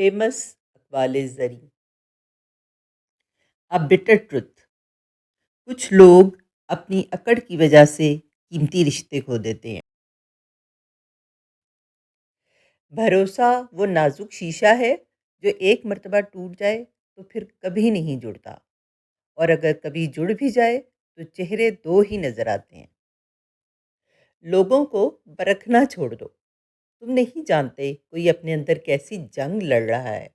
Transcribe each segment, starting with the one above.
Famous اقوال زریں. ا butter truth. کچھ لوگ اپنی اکڑ کی وجہ سے قیمتی رشتے کھو دیتے ہیں. بھروسہ وہ نازک شیشہ ہے جو ایک مرتبہ ٹوٹ جائے تو پھر کبھی نہیں جڑتا، اور اگر کبھی جڑ بھی جائے تو چہرے دو ہی نظر آتے ہیں. لوگوں کو پرکھنا چھوڑ دو. تم نہیں جانتے کوئی اپنے اندر کیسی جنگ لڑ رہا ہے.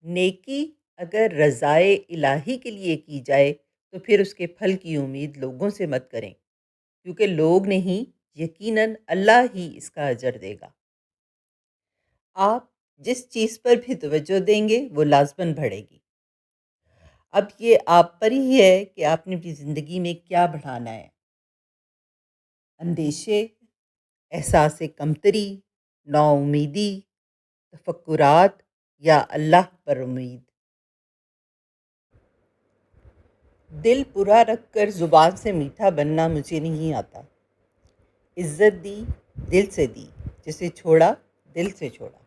نیکی اگر رضائے الہی کے لیے کی جائے تو پھر اس کے پھل کی امید لوگوں سے مت کریں، کیونکہ لوگ نہیں، یقیناً اللہ ہی اس کا اجر دے گا. آپ جس چیز پر بھی توجہ دیں گے وہ لازماً بڑھے گی. اب یہ آپ پر ہی ہے کہ آپ نے اپنی زندگی میں کیا بڑھانا ہے. اندیشے، احساس کمتری، نا امیدی، تفکرات یا اللہ پر امید. دل پورا رکھ کر زبان سے میٹھا بننا مجھے نہیں آتا. عزت دی دل سے دی، جسے چھوڑا دل سے چھوڑا.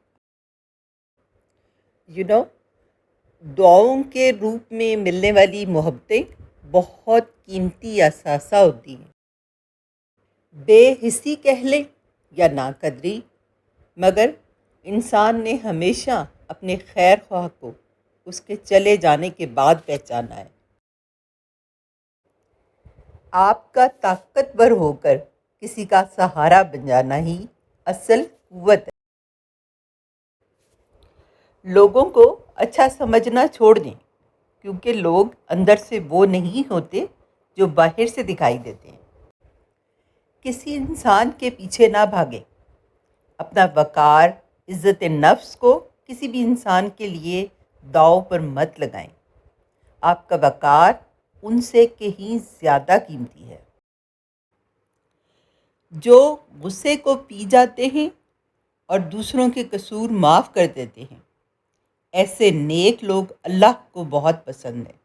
دعاؤں کے روپ میں ملنے والی محبتیں بہت قیمتی اثاثہ ہوتی ہیں. بے حسی کہہ لیں یا ناقدری، مگر انسان نے ہمیشہ اپنے خیر خواہ کو اس کے چلے جانے کے بعد پہچانا ہے. آپ کا طاقتور ہو کر کسی کا سہارا بن جانا ہی اصل قوت ہے. لوگوں کو اچھا سمجھنا چھوڑ دیں، کیونکہ لوگ اندر سے وہ نہیں ہوتے جو باہر سے دکھائی دیتے ہیں. کسی انسان کے پیچھے نہ بھاگیں. اپنا وقار، عزت نفس کو کسی بھی انسان کے لیے داؤ پر مت لگائیں. آپ کا وقار ان سے کہیں زیادہ قیمتی ہے. جو غصے کو پی جاتے ہیں اور دوسروں کے قصور معاف کر دیتے ہیں، ایسے نیک لوگ اللہ کو بہت پسند ہیں.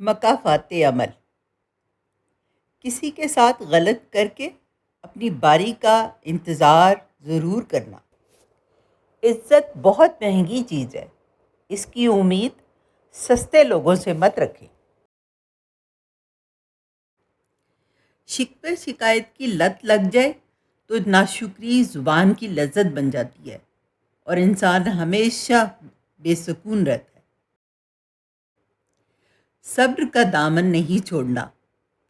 مکافات عمل. کسی کے ساتھ غلط کر کے اپنی باری کا انتظار ضرور کرنا. عزت بہت مہنگی چیز ہے، اس کی امید سستے لوگوں سے مت رکھیں. شکوے شکایت کی لت لگ جائے تو ناشکری زبان کی لذت بن جاتی ہے اور انسان ہمیشہ بے سکون رہتا ہے. صبر کا دامن نہیں چھوڑنا.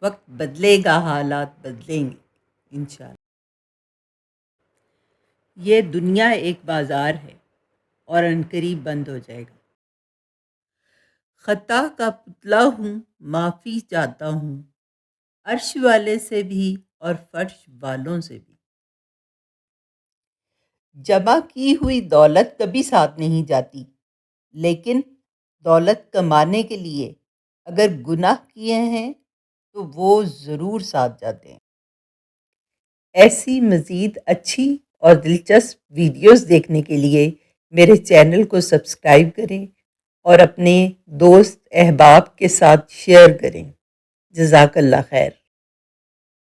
وقت بدلے گا، حالات بدلیں گے انشاءاللہ. یہ دنیا ایک بازار ہے اور عنقریب بند ہو جائے گا. خطا کا پتلا ہوں، معافی چاہتا ہوں، عرش والے سے بھی اور فرش والوں سے بھی. جمع کی ہوئی دولت کبھی ساتھ نہیں جاتی، لیکن دولت کمانے کے لیے اگر گناہ کیے ہیں تو وہ ضرور ساتھ جاتے ہیں. ایسی مزید اچھی اور دلچسپ ویڈیوز دیکھنے کے لیے میرے چینل کو سبسکرائب کریں اور اپنے دوست احباب کے ساتھ شیئر کریں. جزاک اللہ خیر.